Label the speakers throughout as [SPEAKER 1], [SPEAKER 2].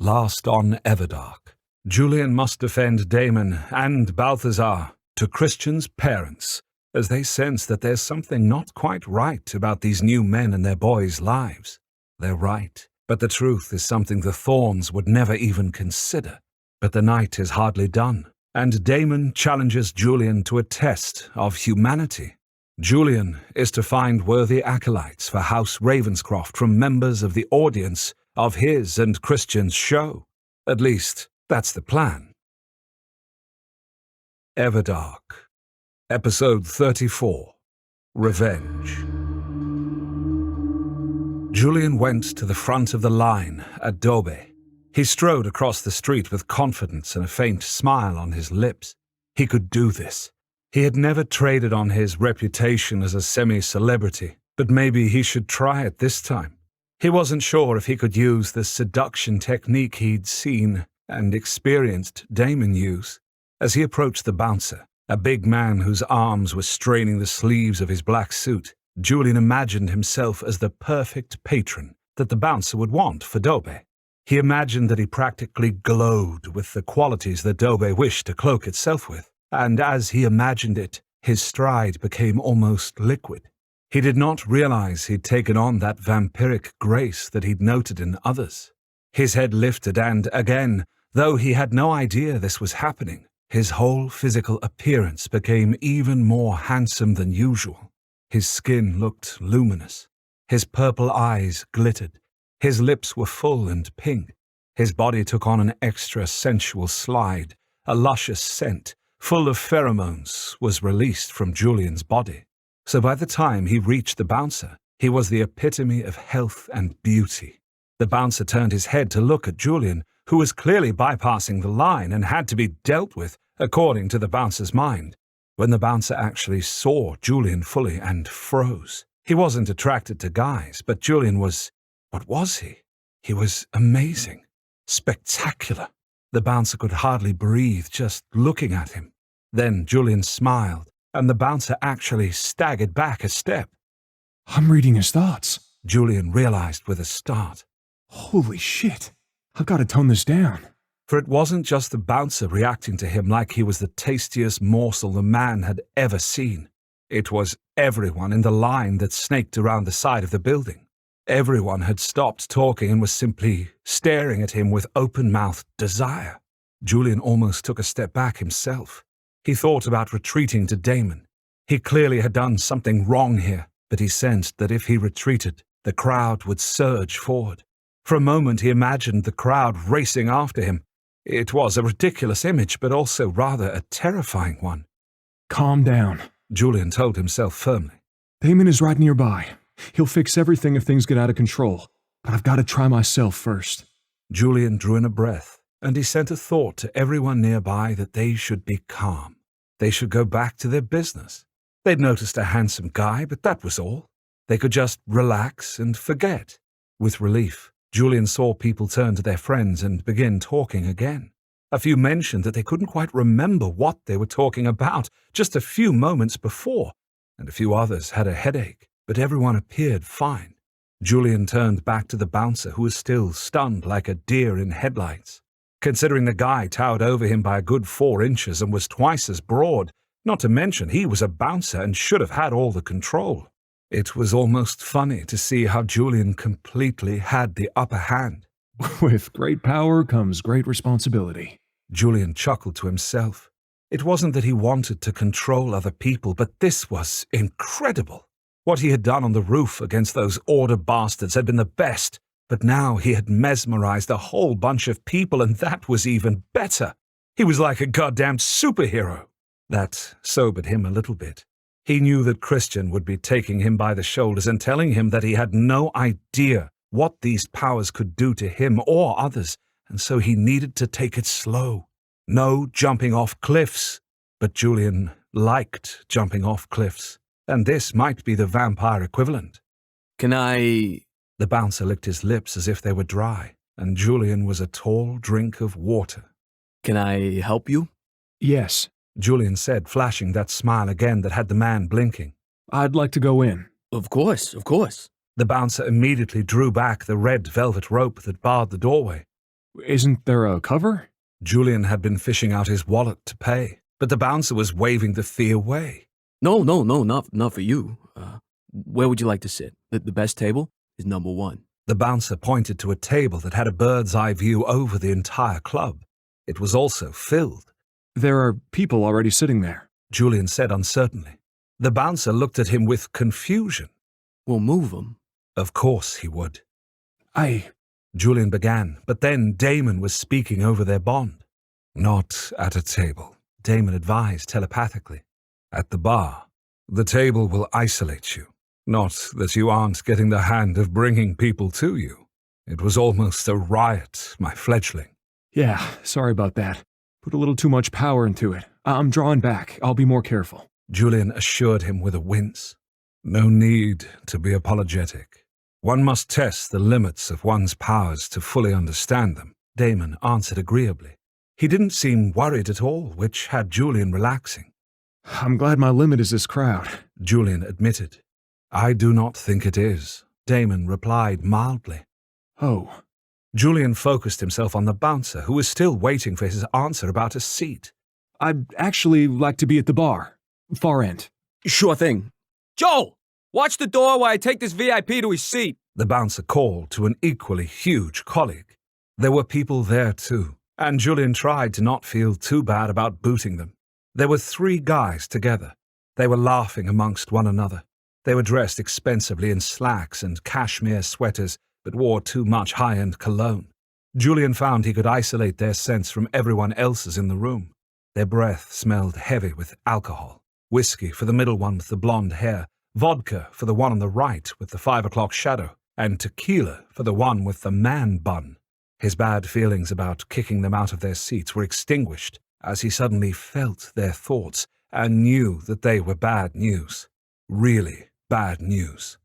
[SPEAKER 1] Last on Everdark, Julian must defend Damon and Balthazar to Christian's parents, as they sense that there's something not quite right about these new men and their boys' lives. They're right, but the truth is something the Thorns would never even consider. But the night is hardly done, and Damon challenges Julian to a test of humanity. Julian is to find worthy acolytes for House Ravenscroft from members of the audience of his and Christian's show. At least, that's the plan. Everdark, Episode 34, Revenge. Julian went to the front of the line at Dobe. He strode across the street with confidence and a faint smile on his lips. He could do this. He had never traded on his reputation as a semi-celebrity, but maybe he should try it this time. He wasn't sure if he could use the seduction technique he'd seen and experienced Damon use. As he approached the bouncer, a big man whose arms were straining the sleeves of his black suit, Julian imagined himself as the perfect patron that the bouncer would want for Dobe. He imagined that he practically glowed with the qualities that Dobe wished to cloak itself with, and as he imagined it, his stride became almost liquid. He did not realize he'd taken on that vampiric grace that he'd noted in others. His head lifted and, again, though he had no idea this was happening, his whole physical appearance became even more handsome than usual. His skin looked luminous. His purple eyes glittered. His lips were full and pink. His body took on an extra sensual slide. A luscious scent, full of pheromones, was released from Julian's body. So by the time he reached the bouncer, he was the epitome of health and beauty. The bouncer turned his head to look at Julian, who was clearly bypassing the line and had to be dealt with according to the bouncer's mind. When the bouncer actually saw Julian fully and froze. He wasn't attracted to guys, but Julian was... what was he? He was amazing. Spectacular. The bouncer could hardly breathe just looking at him. Then Julian smiled, and the bouncer actually staggered back a step.
[SPEAKER 2] I'm reading his thoughts,
[SPEAKER 1] Julian realized with a start.
[SPEAKER 2] Holy shit. I've got to tone this down.
[SPEAKER 1] For it wasn't just the bouncer reacting to him like he was the tastiest morsel the man had ever seen. It was everyone in the line that snaked around the side of the building. Everyone had stopped talking and was simply staring at him with open-mouthed desire. Julian almost took a step back himself. He thought about retreating to Damon. He clearly had done something wrong here, but he sensed that if he retreated, the crowd would surge forward. For a moment he imagined the crowd racing after him. It was a ridiculous image, but also rather a terrifying one.
[SPEAKER 2] Calm down,
[SPEAKER 1] Julian told himself firmly.
[SPEAKER 2] Damon is right nearby. He'll fix everything if things get out of control, but I've got to try myself first.
[SPEAKER 1] Julian drew in a breath, and he sent a thought to everyone nearby that they should be calm. They should go back to their business. They'd noticed a handsome guy, but that was all. They could just relax and forget. With relief, Julian saw people turn to their friends and begin talking again. A few mentioned that they couldn't quite remember what they were talking about just a few moments before, and a few others had a headache, but everyone appeared fine. Julian turned back to the bouncer, who was still stunned like a deer in headlights. Considering the guy towered over him by a good 4 inches and was twice as broad, not to mention he was a bouncer and should have had all the control. It was almost funny to see how Julian completely had the upper hand.
[SPEAKER 2] With great power comes great responsibility.
[SPEAKER 1] Julian chuckled to himself. It wasn't that he wanted to control other people, but this was incredible. What he had done on the roof against those order bastards had been the best, but now he had mesmerized a whole bunch of people, and that was even better. He was like a goddamn superhero. That sobered him a little bit. He knew that Christian would be taking him by the shoulders and telling him that he had no idea what these powers could do to him or others, and so he needed to take it slow. No jumping off cliffs. But Julian liked jumping off cliffs, and this might be the vampire equivalent.
[SPEAKER 3] Can I...
[SPEAKER 1] The bouncer licked his lips as if they were dry, and Julian was a tall drink of water.
[SPEAKER 3] Can I help you?
[SPEAKER 2] Yes,
[SPEAKER 1] Julian said, flashing that smile again that had the man blinking.
[SPEAKER 2] I'd like to go in.
[SPEAKER 3] Of course, of course.
[SPEAKER 1] The bouncer immediately drew back the red velvet rope that barred the doorway.
[SPEAKER 2] Isn't there a cover?
[SPEAKER 1] Julian had been fishing out his wallet to pay, but the bouncer was waving the fee away.
[SPEAKER 3] No, not for you. Where would you like to sit? The best table is number 1.
[SPEAKER 1] The bouncer pointed to a table that had a bird's-eye view over the entire club. It was also filled.
[SPEAKER 2] There are people already sitting there.
[SPEAKER 1] Julian said uncertainly. The bouncer looked at him with confusion.
[SPEAKER 3] We'll move them.
[SPEAKER 1] Of course he would.
[SPEAKER 2] I...
[SPEAKER 1] Julian began, but then Damon was speaking over their bond. Not at a table, Damon advised telepathically. At the bar. The table will isolate you. Not that you aren't getting the hand of bringing people to you. It was almost a riot, my fledgling.
[SPEAKER 2] Yeah, sorry about that. Put a little too much power into it. I'm drawing back. I'll be more careful.
[SPEAKER 1] Julian assured him with a wince. No need to be apologetic. One must test the limits of one's powers to fully understand them, Damon answered agreeably. He didn't seem worried at all, which had Julian relaxing.
[SPEAKER 2] I'm glad my limit is this crowd,
[SPEAKER 1] Julian admitted. I do not think it is, Damon replied mildly.
[SPEAKER 2] Oh.
[SPEAKER 1] Julian focused himself on the bouncer, who was still waiting for his answer about a seat.
[SPEAKER 2] I'd actually like to be at the bar. Far end.
[SPEAKER 3] Sure thing. Joel, watch the door while I take this VIP to his seat.
[SPEAKER 1] The bouncer called to an equally huge colleague. There were people there too, and Julian tried to not feel too bad about booting them. There were 3 guys together. They were laughing amongst one another. They were dressed expensively in slacks and cashmere sweaters, but wore too much high-end cologne. Julian found he could isolate their scents from everyone else's in the room. Their breath smelled heavy with alcohol. Whiskey for the middle one with the blonde hair, vodka for the one on the right with the 5 o'clock shadow, and tequila for the one with the man bun. His bad feelings about kicking them out of their seats were extinguished as he suddenly felt their thoughts and knew that they were bad news. Really bad news.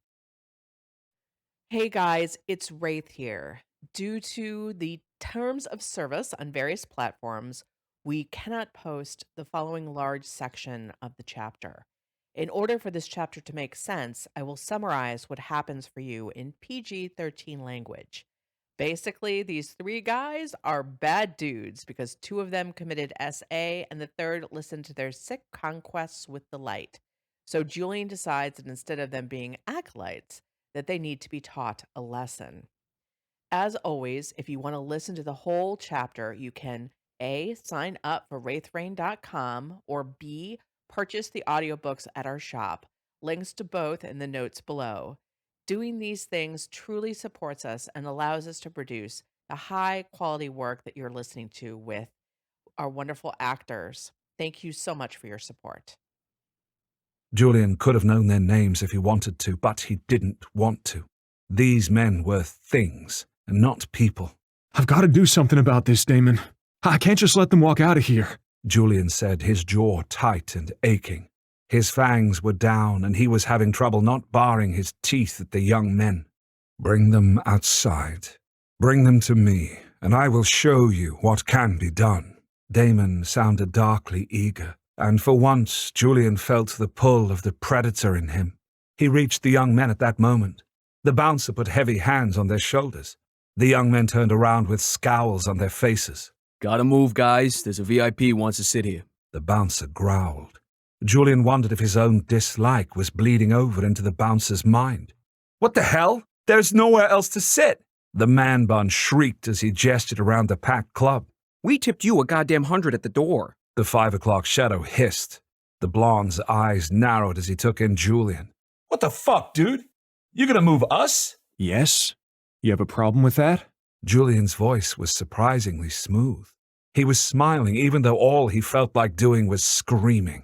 [SPEAKER 4] Hey guys, it's Raythe here. Due to the terms of service on various platforms, we cannot post the following large section of the chapter. In order for this chapter to make sense, I will summarize what happens for you in PG-13 language. Basically, these 3 guys are bad dudes because 2 of them committed SA and the 3rd listened to their sick conquests with the light. So Julian decides that instead of them being acolytes, that they need to be taught a lesson. As always, if you want to listen to the whole chapter, you can A, sign up for wraithrain.com, or B, purchase the audiobooks at our shop. Links to both in the notes below. Doing these things truly supports us and allows us to produce the high quality work that you're listening to with our wonderful actors. Thank you so much for your support.
[SPEAKER 1] Julian could have known their names if he wanted to, but he didn't want to. These men were things, and not people.
[SPEAKER 2] I've got to do something about this, Damon. I can't just let them walk out of here.
[SPEAKER 1] Julian said, his jaw tight and aching. His fangs were down, and he was having trouble not baring his teeth at the young men. Bring them outside. Bring them to me, and I will show you what can be done. Damon sounded darkly eager, and for once Julian felt the pull of the predator in him. He reached the young men at that moment. The bouncer put heavy hands on their shoulders. The young men turned around with scowls on their faces.
[SPEAKER 3] Gotta move, guys. There's a VIP who wants to sit here.
[SPEAKER 1] The bouncer growled. Julian wondered if his own dislike was bleeding over into the bouncer's mind. What the hell? There's nowhere else to sit! The man bun shrieked as he gestured around the packed club.
[SPEAKER 5] We tipped you a goddamn 100 at the door.
[SPEAKER 1] The 5 o'clock shadow hissed. The blonde's eyes narrowed as he took in Julian. What the fuck, dude? You gonna move us?
[SPEAKER 2] Yes? You have a problem with that?
[SPEAKER 1] Julian's voice was surprisingly smooth. He was smiling even though all he felt like doing was screaming.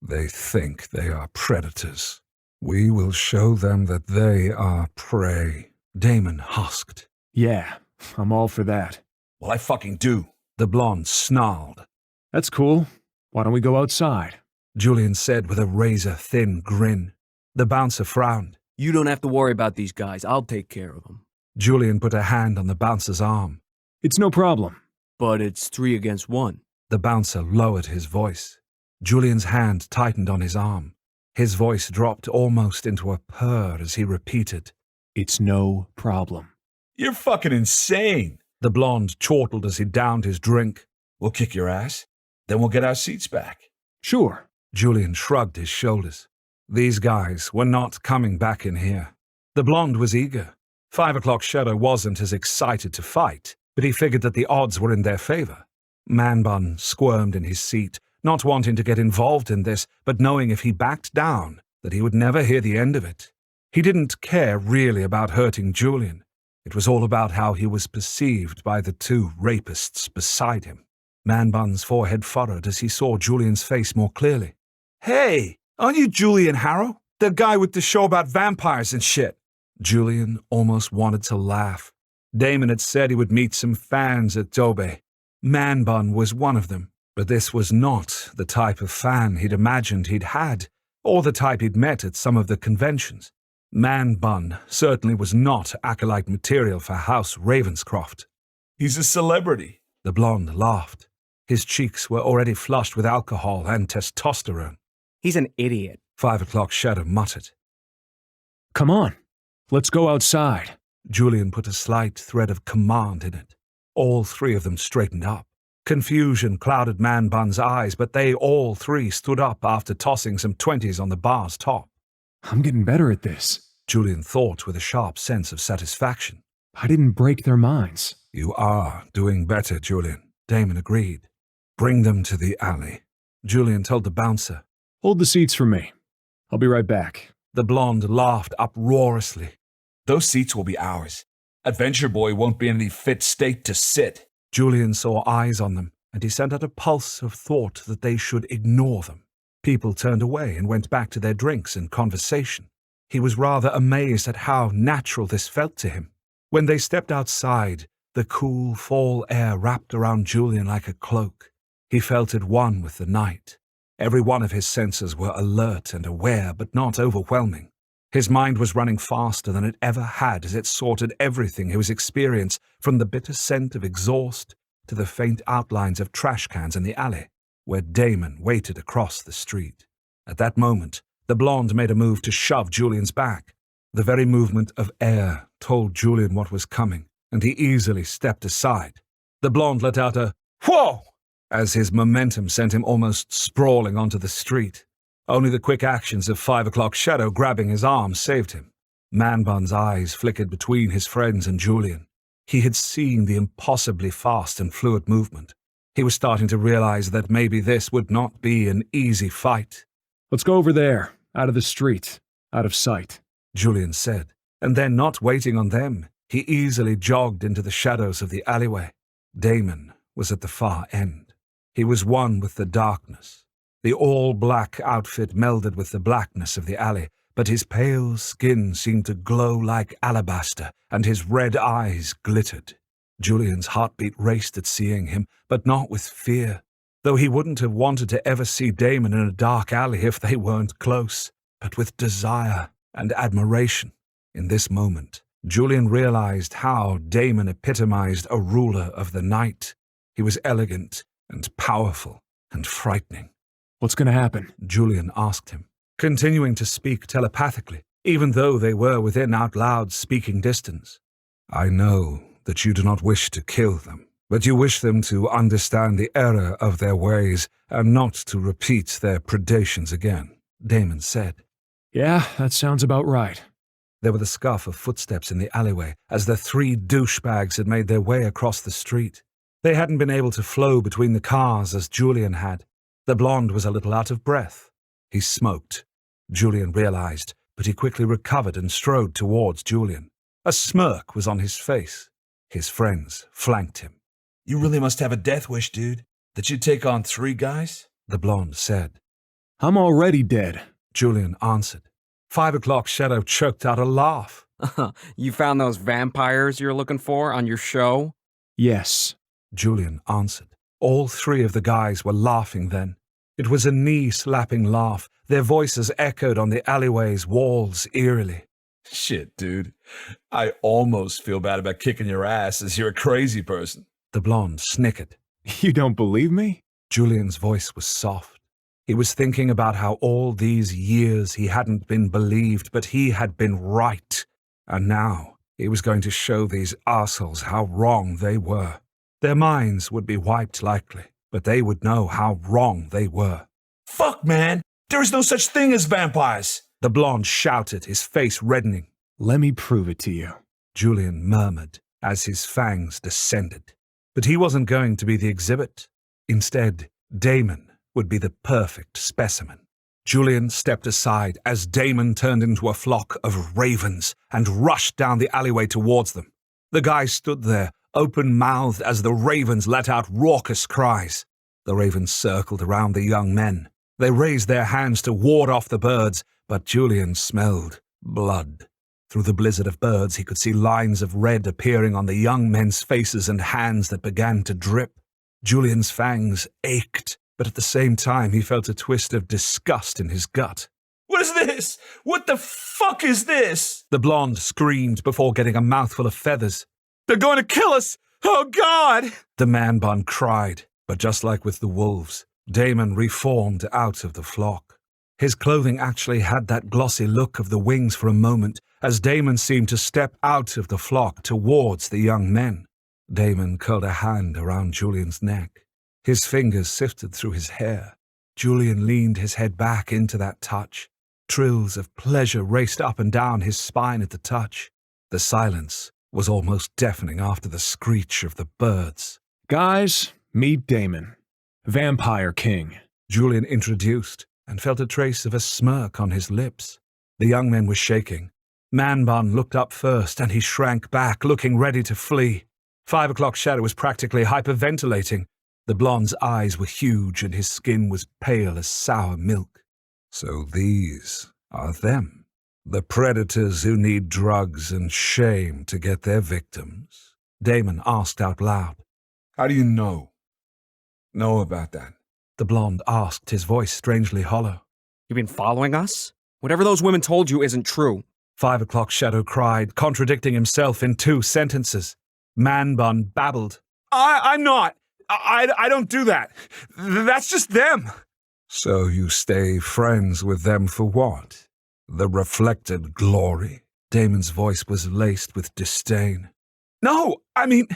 [SPEAKER 1] They think they are predators. We will show them that they are prey, Damon husked.
[SPEAKER 2] Yeah, I'm all for that.
[SPEAKER 1] Well, I fucking do, the blonde snarled.
[SPEAKER 2] That's cool. Why don't we go outside?
[SPEAKER 1] Julian said with a razor-thin grin. The bouncer frowned.
[SPEAKER 3] You don't have to worry about these guys. I'll take care of them.
[SPEAKER 1] Julian put a hand on the bouncer's arm.
[SPEAKER 2] It's no problem.
[SPEAKER 3] But it's 3 against 1.
[SPEAKER 1] The bouncer lowered his voice. Julian's hand tightened on his arm. His voice dropped almost into a purr as he repeated,
[SPEAKER 2] It's no problem.
[SPEAKER 1] You're fucking insane. The blonde chortled as he downed his drink.
[SPEAKER 6] We'll kick your ass, then we'll get our seats back.
[SPEAKER 2] Sure.
[SPEAKER 1] Julian shrugged his shoulders. These guys were not coming back in here. The blonde was eager. 5 o'clock Shadow wasn't as excited to fight, but he figured that the odds were in their favor. Man Bun squirmed in his seat, not wanting to get involved in this, but knowing if he backed down, that he would never hear the end of it. He didn't care really about hurting Julian. It was all about how he was perceived by the two rapists beside him. Man Bun's forehead furrowed as he saw Julian's face more clearly. Hey, aren't you Julian Harrow? The guy with the show about vampires and shit. Julian almost wanted to laugh. Damon had said he would meet some fans at Dobe. Man Bun was one of them, but this was not the type of fan he'd imagined he'd had, or the type he'd met at some of the conventions. Man Bun certainly was not acolyte material for House Ravenscroft.
[SPEAKER 6] He's a celebrity.
[SPEAKER 1] The blonde laughed. His cheeks were already flushed with alcohol and testosterone.
[SPEAKER 5] He's an idiot.
[SPEAKER 1] 5 o'clock Shadow muttered.
[SPEAKER 2] Come on. Let's go outside.
[SPEAKER 1] Julian put a slight thread of command in it. All three of them straightened up. Confusion clouded Man Bun's eyes, but they all three stood up after tossing some 20s on the bar's top.
[SPEAKER 2] I'm getting better at this.
[SPEAKER 1] Julian thought with a sharp sense of satisfaction.
[SPEAKER 2] I didn't break their minds.
[SPEAKER 1] You are doing better, Julian, Damon agreed. Bring them to the alley. Julian told the bouncer.
[SPEAKER 2] Hold the seats for me. I'll be right back.
[SPEAKER 1] The blonde laughed uproariously.
[SPEAKER 6] Those seats will be ours. Adventure Boy won't be in any fit state to sit.
[SPEAKER 1] Julian saw eyes on them, and he sent out a pulse of thought that they should ignore them. People turned away and went back to their drinks and conversation. He was rather amazed at how natural this felt to him. When they stepped outside, the cool fall air wrapped around Julian like a cloak. He felt at one with the night. Every one of his senses were alert and aware, but not overwhelming. His mind was running faster than it ever had as it sorted everything he was experiencing, from the bitter scent of exhaust to the faint outlines of trash cans in the alley, where Damon waited across the street. At that moment, the blonde made a move to shove Julian's back. The very movement of air told Julian what was coming, and he easily stepped aside. The blonde let out a "Whoa!" as his momentum sent him almost sprawling onto the street. Only the quick actions of 5 o'clock Shadow grabbing his arm saved him. Man Bun's eyes flickered between his friends and Julian. He had seen the impossibly fast and fluid movement. He was starting to realize that maybe this would not be an easy fight.
[SPEAKER 2] Let's go over there, out of the street, out of sight,
[SPEAKER 1] Julian said, and then, not waiting on them, he easily jogged into the shadows of the alleyway. Damon was at the far end. He was one with the darkness. The all-black outfit melded with the blackness of the alley, but his pale skin seemed to glow like alabaster, and his red eyes glittered. Julian's heartbeat raced at seeing him, but not with fear, though he wouldn't have wanted to ever see Damon in a dark alley if they weren't close, but with desire and admiration. In this moment, Julian realized how Damon epitomized a ruler of the night. He was elegant and powerful and frightening.
[SPEAKER 2] What's going to happen?
[SPEAKER 1] Julian asked him, continuing to speak telepathically, even though they were within out-loud speaking distance. I know that you do not wish to kill them, but you wish them to understand the error of their ways and not to repeat their predations again, Damon said.
[SPEAKER 2] Yeah, that sounds about right.
[SPEAKER 1] There were the scuff of footsteps in the alleyway as the three douchebags had made their way across the street. They hadn't been able to flow between the cars as Julian had. The blonde was a little out of breath. He smoked. Julian realized, but he quickly recovered and strode towards Julian. A smirk was on his face. His friends flanked him.
[SPEAKER 6] You really must have a death wish, dude, that you'd take on 3 guys?
[SPEAKER 1] The blonde said.
[SPEAKER 2] I'm already dead,
[SPEAKER 1] Julian answered. 5 o'clock Shadow choked out a laugh.
[SPEAKER 5] You found those vampires you're looking for on your show?
[SPEAKER 2] Yes.
[SPEAKER 1] Julian answered. All 3 of the guys were laughing then. It was a knee-slapping laugh. Their voices echoed on the alleyway's walls eerily.
[SPEAKER 6] Shit, dude. I almost feel bad about kicking your ass as you're a crazy person.
[SPEAKER 1] The blonde snickered.
[SPEAKER 2] You don't believe me?
[SPEAKER 1] Julian's voice was soft. He was thinking about how all these years he hadn't been believed, but he had been right. And now He was going to show these assholes how wrong they were. Their minds would be wiped likely, but they would know how wrong they were.
[SPEAKER 6] Fuck, man! There is no such thing as vampires!
[SPEAKER 1] The blonde shouted, his face reddening.
[SPEAKER 2] Let me prove it to you.
[SPEAKER 1] Julian murmured as his fangs descended. But he wasn't going to be the exhibit. Instead, Damon would be the perfect specimen. Julian stepped aside as Damon turned into a flock of ravens and rushed down the alleyway towards them. The guy stood there, open-mouthed as the ravens let out raucous cries. The ravens circled around the young men. They raised their hands to ward off the birds, but Julian smelled blood. Through the blizzard of birds, he could see lines of red appearing on the young men's faces and hands that began to drip. Julian's fangs ached, but at the same time he felt a twist of disgust in his gut.
[SPEAKER 6] What is this? What the fuck is this?
[SPEAKER 1] The blonde screamed before getting a mouthful of feathers.
[SPEAKER 6] They're going to kill us! Oh, God!
[SPEAKER 1] The man bun cried, but just like with the wolves, Damon reformed out of the flock. His clothing actually had that glossy look of the wings for a moment, as Damon seemed to step out of the flock towards the young men. Damon curled a hand around Julian's neck. His fingers sifted through his hair. Julian leaned his head back into that touch. Trills of pleasure raced up and down his spine at the touch. The silence was almost deafening after the screech of the birds.
[SPEAKER 2] Guys, meet Damon, Vampire King.
[SPEAKER 1] Julian introduced and felt a trace of a smirk on his lips. The young men were shaking. Man-Bun looked up first and he shrank back, looking ready to flee. 5 o'clock Shadow was practically hyperventilating. The blonde's eyes were huge and his skin was pale as sour milk. So these are them, the predators who need drugs and shame to get their victims? Damon asked out loud.
[SPEAKER 6] How do you know about that?
[SPEAKER 1] The blonde asked, his voice strangely hollow.
[SPEAKER 5] You've been following us? Whatever those women told you isn't true.
[SPEAKER 1] 5 o'clock Shadow cried, contradicting himself in 2 sentences. Man-Bun babbled. I'm not. I don't do that. That's just them.
[SPEAKER 6] So you stay friends with them for what? The reflected glory?
[SPEAKER 1] Damon's voice was laced with disdain. No, I mean,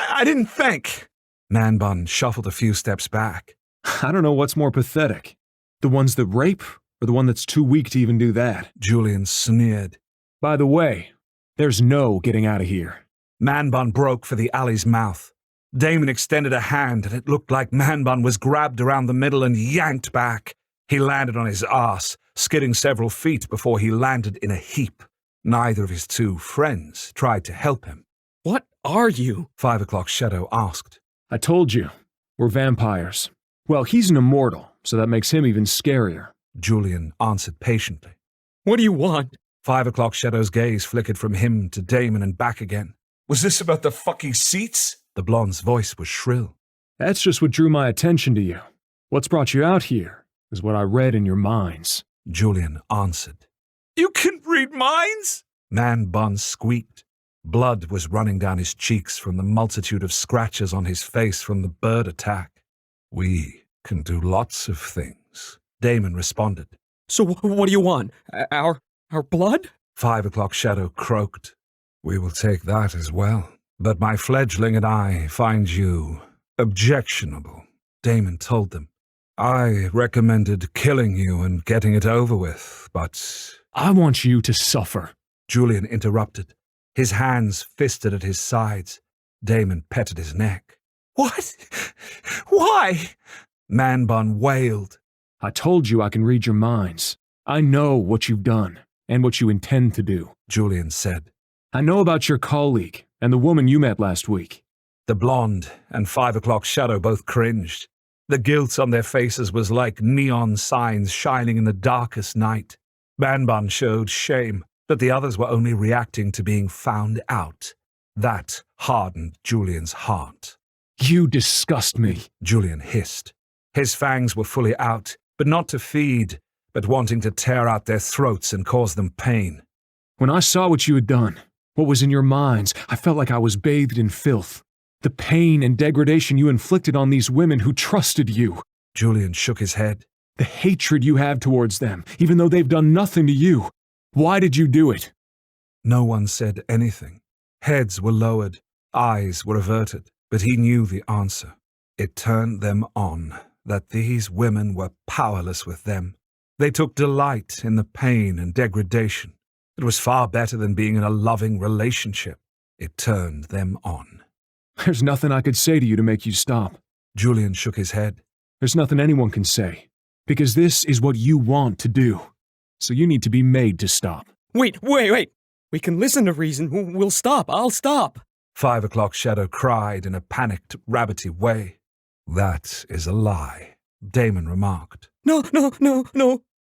[SPEAKER 1] I didn't think. Man-Bun shuffled a few steps back.
[SPEAKER 2] I don't know what's more pathetic. The ones that rape, or the one that's too weak to even do that?
[SPEAKER 1] Julian sneered.
[SPEAKER 2] By the way, there's no getting out of here.
[SPEAKER 1] Man-Bun broke for the alley's mouth. Damon extended a hand, and it looked like Man-Bun was grabbed around the middle and yanked back. He landed on his arse, skidding several feet before he landed in a heap. Neither of his 2 friends tried to help him.
[SPEAKER 5] What are you?
[SPEAKER 1] 5 o'clock Shadow asked.
[SPEAKER 2] I told you, we're vampires. Well, he's an immortal, so that makes him even scarier.
[SPEAKER 1] Julian answered patiently.
[SPEAKER 5] What do you want?
[SPEAKER 1] 5 o'clock Shadow's gaze flickered from him to Damon and back again.
[SPEAKER 6] Was this about the fucking seats?
[SPEAKER 1] The blonde's voice was shrill.
[SPEAKER 2] That's just what drew my attention to you. What's brought you out here is what I read in your minds.
[SPEAKER 1] Julian answered.
[SPEAKER 6] You can read minds?
[SPEAKER 1] Man-Bun squeaked. Blood was running down his cheeks from the multitude of scratches on his face from the bird attack. We can do lots of things, Damon responded.
[SPEAKER 5] So what do you want? Our blood?
[SPEAKER 1] 5 o'clock Shadow croaked. We will take that as well. But my fledgling and I find you objectionable, Damon told them. I recommended killing you and getting it over with, but...
[SPEAKER 2] I want you to suffer,
[SPEAKER 1] Julian interrupted. His hands fisted at his sides. Damon petted his neck. What? Why? Man-Bun wailed.
[SPEAKER 2] I told you I can read your minds. I know what you've done and what you intend to do,
[SPEAKER 1] Julian said.
[SPEAKER 2] I know about your colleague and the woman you met last week.
[SPEAKER 1] The blonde and 5 o'clock Shadow both cringed. The guilt on their faces was like neon signs shining in the darkest night. Man-Bun showed shame, but the others were only reacting to being found out. That hardened Julian's heart.
[SPEAKER 2] You disgust me,
[SPEAKER 1] Julian hissed. His fangs were fully out, but not to feed, but wanting to tear out their throats and cause them pain.
[SPEAKER 2] When I saw what you had done, what was in your minds, I felt like I was bathed in filth. The pain and degradation you inflicted on these women who trusted you.
[SPEAKER 1] Julian shook his head.
[SPEAKER 2] The hatred you have towards them, even though they've done nothing to you. Why did you do it?
[SPEAKER 1] No one said anything. Heads were lowered, eyes were averted, but he knew the answer. It turned them on, that these women were powerless with them. They took delight in the pain and degradation. It was far better than being in a loving relationship. It turned them on.
[SPEAKER 2] There's nothing I could say to you to make you stop.
[SPEAKER 1] Julian shook his head.
[SPEAKER 2] There's nothing anyone can say, because this is what you want to do. So you need to be made to stop.
[SPEAKER 5] Wait. We can listen to reason. We'll stop. I'll stop.
[SPEAKER 1] 5 o'clock Shadow cried in a panicked, rabbity way. That is a lie, Damon remarked.
[SPEAKER 5] No.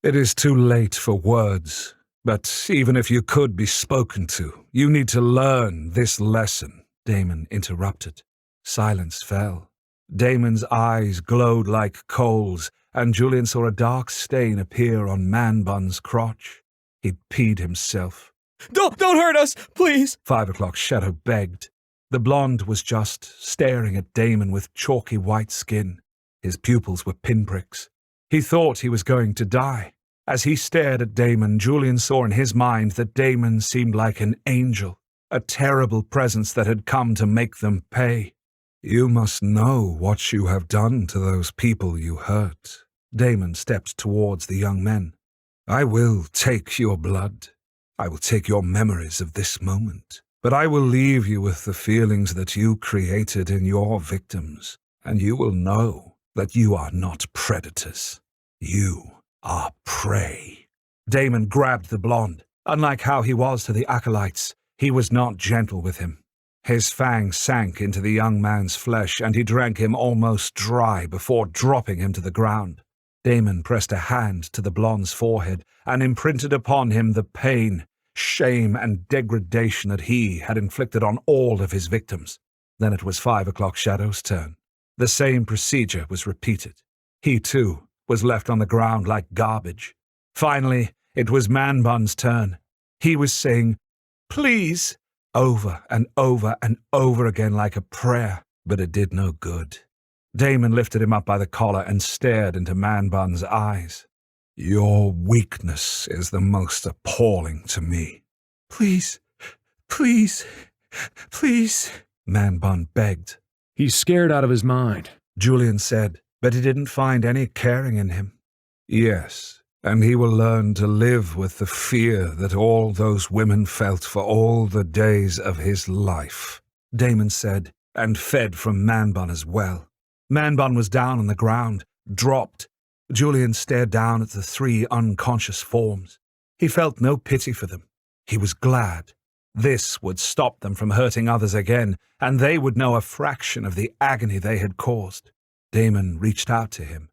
[SPEAKER 1] It is too late for words, but even if you could be spoken to, you need to learn this lesson, Damon interrupted. Silence fell. Damon's eyes glowed like coals, and Julian saw a dark stain appear on Man Bun's crotch. He'd peed himself.
[SPEAKER 5] Don't hurt us, please.
[SPEAKER 1] 5 o'clock Shadow begged. The blonde was just staring at Damon with chalky white skin. His pupils were pinpricks. He thought he was going to die. As he stared at Damon, Julian saw in his mind that Damon seemed like an angel, a terrible presence that had come to make them pay. You must know what you have done to those people you hurt. Damon stepped towards the young men. I will take your blood. I will take your memories of this moment. But I will leave you with the feelings that you created in your victims, and you will know that you are not predators. You are prey. Damon grabbed the blonde. Unlike how he was to the acolytes, he was not gentle with him. His fangs sank into the young man's flesh, and he drank him almost dry before dropping him to the ground. Damon pressed a hand to the blonde's forehead and imprinted upon him the pain, shame, and degradation that he had inflicted on all of his victims. Then it was 5 o'clock Shadow's turn. The same procedure was repeated. He, too, was left on the ground like garbage. Finally, it was Man Bun's turn. He was saying, "Please," over and over and over again like a prayer, but it did no good. Damon lifted him up by the collar and stared into Man Bun's eyes. Your weakness is the most appalling to me. Please, Man Bun begged.
[SPEAKER 2] He's scared out of his mind,
[SPEAKER 1] Julian said, but he didn't find any caring in him. Yes, and he will learn to live with the fear that all those women felt for all the days of his life, Damon said, and fed from Man Bun as well. Man Bun was down on the ground, dropped. Julian stared down at the 3 unconscious forms. He felt no pity for them. He was glad. This would stop them from hurting others again, and they would know a fraction of the agony they had caused. Damon reached out to him.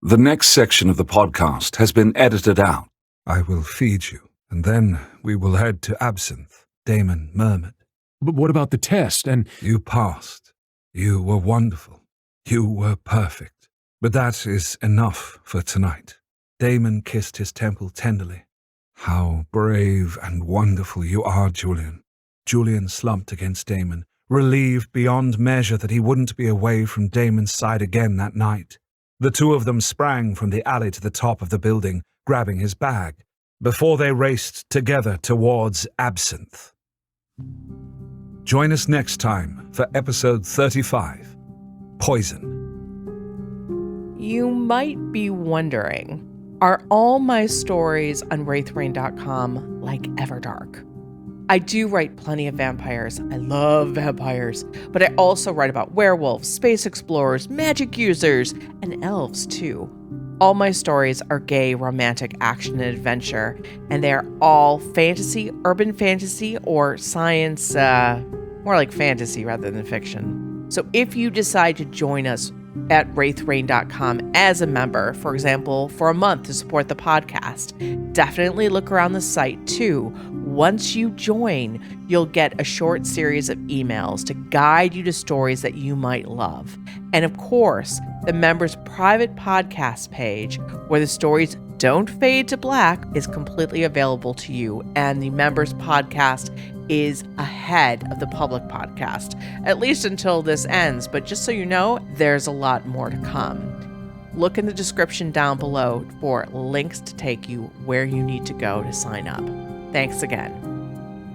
[SPEAKER 1] The next section of the podcast has been edited out. I will feed you, and then we will head to Absinthe, Damon murmured.
[SPEAKER 2] But what about the test and...
[SPEAKER 1] You passed. You were wonderful. You were perfect. But that is enough for tonight. Damon kissed his temple tenderly. How brave and wonderful you are, Julian. Julian slumped against Damon, relieved beyond measure that he wouldn't be away from Damon's side again that night. The two of them sprang from the alley to the top of the building, grabbing his bag, before they raced together towards Absinthe. Join us next time for episode 35, Poison.
[SPEAKER 4] You might be wondering, are all my stories on Raythe like Everdark? I do write plenty of vampires. I love vampires, but I also write about werewolves, space explorers, magic users, and elves too. All my stories are gay, romantic, action, and adventure, and they're all fantasy, urban fantasy, or science, more like fantasy rather than fiction. So if you decide to join us at raytherain.com as a member, for example, for a month to support the podcast, definitely look around the site too. Once you join, you'll get a short series of emails to guide you to stories that you might love. And of course, the members' private podcast page, where the stories don't fade to black, is completely available to you, and the members' podcast is ahead of the public podcast, at least until this ends. But just so you know, there's a lot more to come. Look in the description down below for links to take you where you need to go to sign up. Thanks again.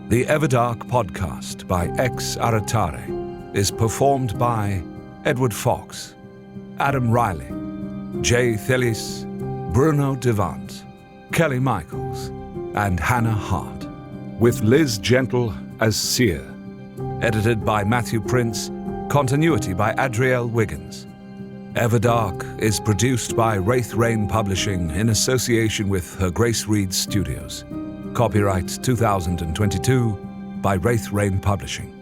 [SPEAKER 1] The Everdark podcast by Ex Aratare is performed by Edward Fox, Adam Riley, Jay Thelis, Bruno Devant, Kelly Michaels, and Hannah Hart, with Liz Gentle as Seer. Edited by Matthew Prince, continuity by Adrielle Wiggins. Everdark is produced by Raythe Rain Publishing in association with Her Grace Reed Studios. Copyright 2022 by Raythe Rain Publishing.